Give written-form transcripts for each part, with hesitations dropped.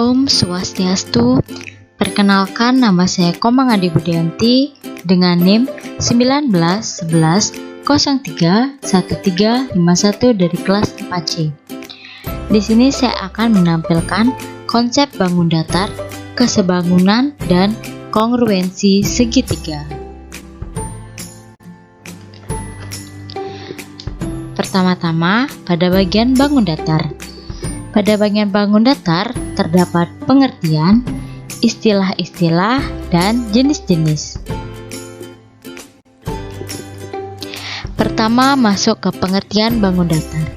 Om Swastiastu. Perkenalkan, nama saya Komang Adi Budianti dengan NIM 1911031351 dari kelas 4C. Di sini saya akan menampilkan konsep bangun datar, kesebangunan, dan kongruensi segitiga. Pertama-tama, pada bagian bangun datar. Pada bagian bangun datar terdapat pengertian, istilah-istilah, dan jenis-jenis. Pertama, masuk ke pengertian bangun datar.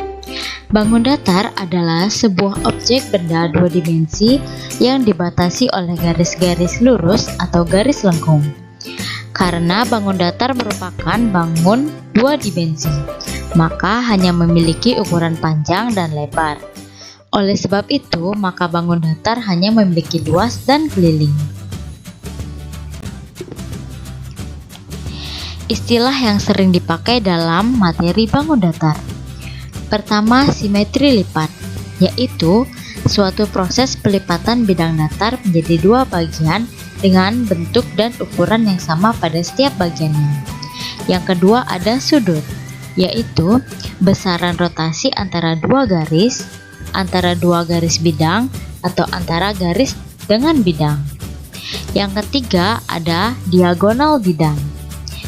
Bangun datar adalah sebuah objek benda dua dimensi yang dibatasi oleh garis-garis lurus atau garis lengkung. Karena bangun datar merupakan bangun dua dimensi, maka hanya memiliki ukuran panjang dan lebar. Oleh sebab itu, maka bangun datar hanya memiliki luas dan keliling. Istilah yang sering dipakai dalam materi bangun datar. Pertama, simetri lipat, yaitu suatu proses pelipatan bidang datar menjadi dua bagian dengan bentuk dan ukuran yang sama pada setiap bagiannya. Yang kedua, ada sudut, yaitu besaran rotasi antara dua garis bidang atau antara garis dengan bidang. Yang ketiga, ada diagonal bidang,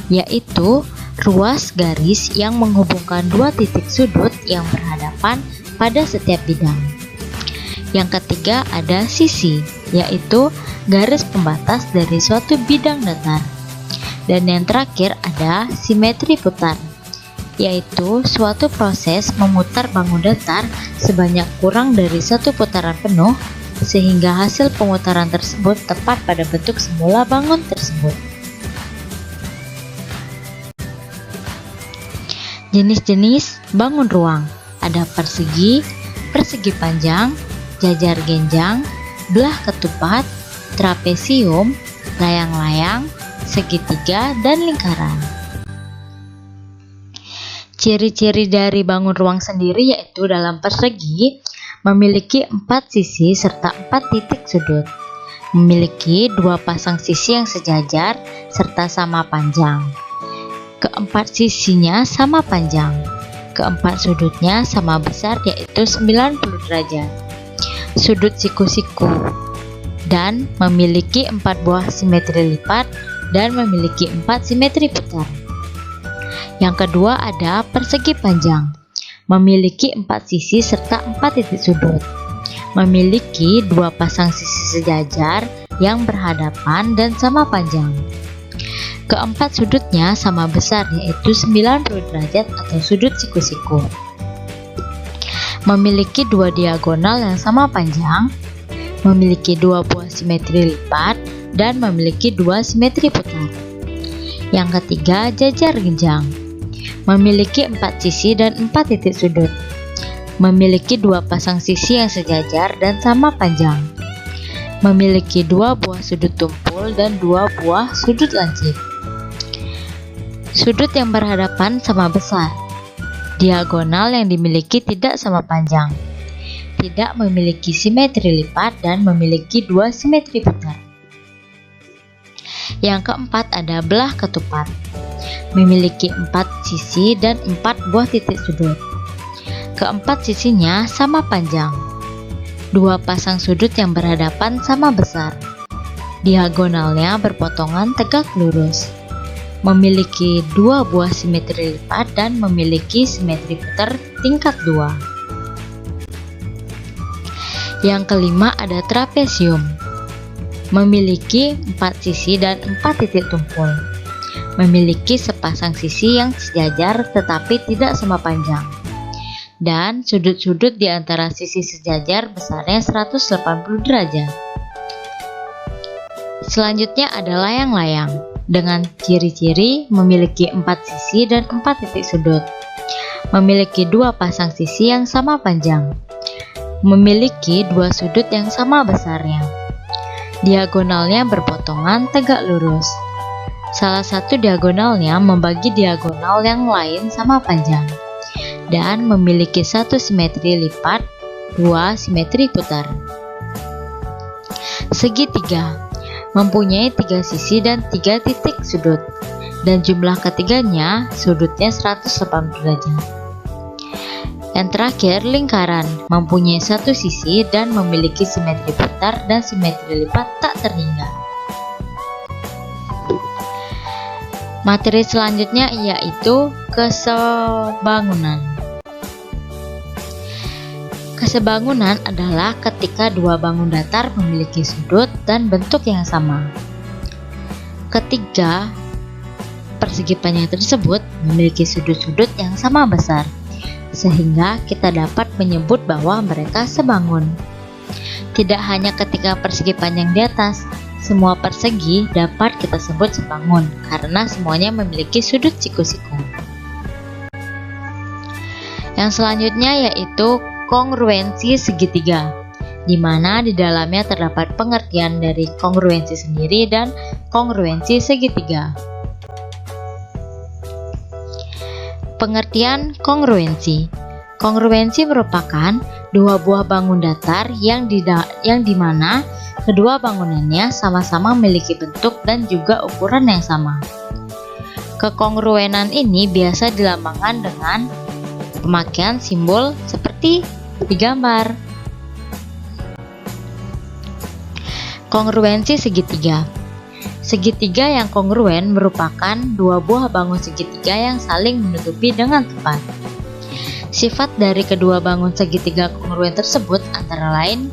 yaitu ruas garis yang menghubungkan dua titik sudut yang berhadapan pada setiap bidang. Yang ketiga, ada sisi, yaitu garis pembatas dari suatu bidang datar. Dan yang terakhir, ada simetri putar, yaitu suatu proses memutar bangun datar sebanyak kurang dari satu putaran penuh sehingga hasil pemutaran tersebut tepat pada bentuk semula bangun tersebut. Jenis-jenis bangun ruang ada persegi, persegi panjang, jajar genjang, belah ketupat, trapesium, layang-layang, segitiga, dan lingkaran. Ciri-ciri dari bangun ruang sendiri yaitu dalam persegi memiliki 4 sisi serta 4 titik sudut, memiliki 2 pasang sisi yang sejajar serta sama panjang, keempat sisinya sama panjang, keempat sudutnya sama besar yaitu 90 derajat, sudut siku-siku, dan memiliki 4 buah simetri lipat dan memiliki 4 simetri putar. Yang kedua ada persegi panjang, memiliki 4 sisi serta 4 titik sudut, memiliki 2 pasang sisi sejajar yang berhadapan dan sama panjang. Keempat sudutnya sama besar yaitu 90 derajat atau sudut siku-siku. Memiliki 2 diagonal yang sama panjang, memiliki 2 buah simetri lipat, dan memiliki 2 simetri putar. Yang ketiga, jajar genjang, memiliki 4 sisi dan 4 titik sudut, memiliki 2 pasang sisi yang sejajar dan sama panjang, memiliki 2 buah sudut tumpul dan 2 buah sudut lancip. Sudut yang berhadapan sama besar, diagonal yang dimiliki tidak sama panjang, tidak memiliki simetri lipat, dan memiliki 2 simetri putar. Yang keempat ada belah ketupat, memiliki 4 sisi dan 4 buah titik sudut. Keempat sisinya sama panjang, 2 pasang sudut yang berhadapan sama besar, diagonalnya berpotongan tegak lurus, memiliki 2 buah simetri lipat dan memiliki simetri putar tingkat 2. Yang kelima ada trapesium, memiliki 4 sisi dan 4 titik tumpul, memiliki sepasang sisi yang sejajar tetapi tidak sama panjang, dan sudut-sudut di antara sisi sejajar besarnya 180 derajat. Selanjutnya ada layang-layang dengan ciri-ciri memiliki 4 sisi dan 4 titik sudut, memiliki 2 pasang sisi yang sama panjang, memiliki 2 sudut yang sama besarnya, diagonalnya berpotongan tegak lurus. Salah satu diagonalnya membagi diagonal yang lain sama panjang, dan memiliki 1 simetri lipat, 2 simetri putar. Segitiga mempunyai 3 sisi dan 3 titik sudut, dan jumlah ketiganya sudutnya 180 derajat. Yang terakhir, lingkaran mempunyai 1 sisi dan memiliki simetri putar dan simetri lipat tak terhingga. Materi selanjutnya yaitu kesebangunan. Kesebangunan adalah ketika dua bangun datar memiliki sudut dan bentuk yang sama. Ketiga persegi panjang tersebut memiliki sudut-sudut yang sama besar, sehingga kita dapat menyebut bahwa mereka sebangun. Tidak hanya ketika persegi panjang di atas, semua persegi dapat kita sebut sebangun karena semuanya memiliki sudut siku-siku. Yang selanjutnya yaitu kongruensi segitiga, di mana di dalamnya terdapat pengertian dari kongruensi sendiri dan kongruensi segitiga. Pengertian kongruensi. Kongruensi merupakan dua buah bangun datar yang di mana kedua bangunannya sama-sama memiliki bentuk dan juga ukuran yang sama. Kekongruenan ini biasa dilambangkan dengan pemakaian simbol seperti di gambar. Kongruensi segitiga. Segitiga yang kongruen merupakan dua buah bangun segitiga yang saling menutupi dengan tepat. Sifat dari kedua bangun segitiga kongruen tersebut antara lain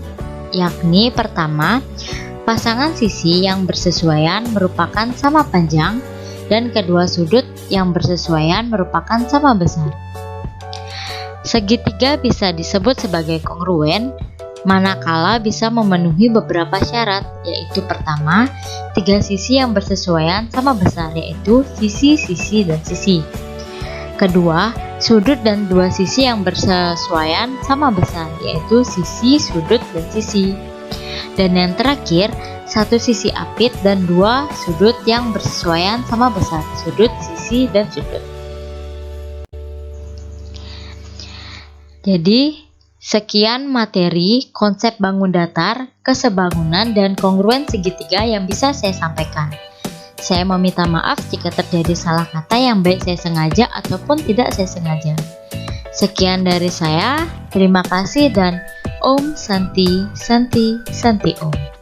yakni pertama, pasangan sisi yang bersesuaian merupakan sama panjang dan kedua sudut yang bersesuaian merupakan sama besar. Segitiga bisa disebut sebagai kongruen manakala bisa memenuhi beberapa syarat, yaitu pertama, 3 sisi yang bersesuaian sama besar, yaitu sisi, sisi, dan sisi. Kedua, sudut dan 2 sisi yang bersesuaian sama besar, yaitu sisi, sudut, dan sisi. Dan yang terakhir, 1 sisi apit dan 2 sudut yang bersesuaian sama besar, sudut, sisi, dan sudut. Jadi, sekian materi konsep bangun datar, kesebangunan, dan kongruen segitiga yang bisa saya sampaikan. Saya meminta maaf jika terjadi salah kata yang baik saya sengaja ataupun tidak saya sengaja. Sekian dari saya, terima kasih dan Om Santi Santi Santi Om.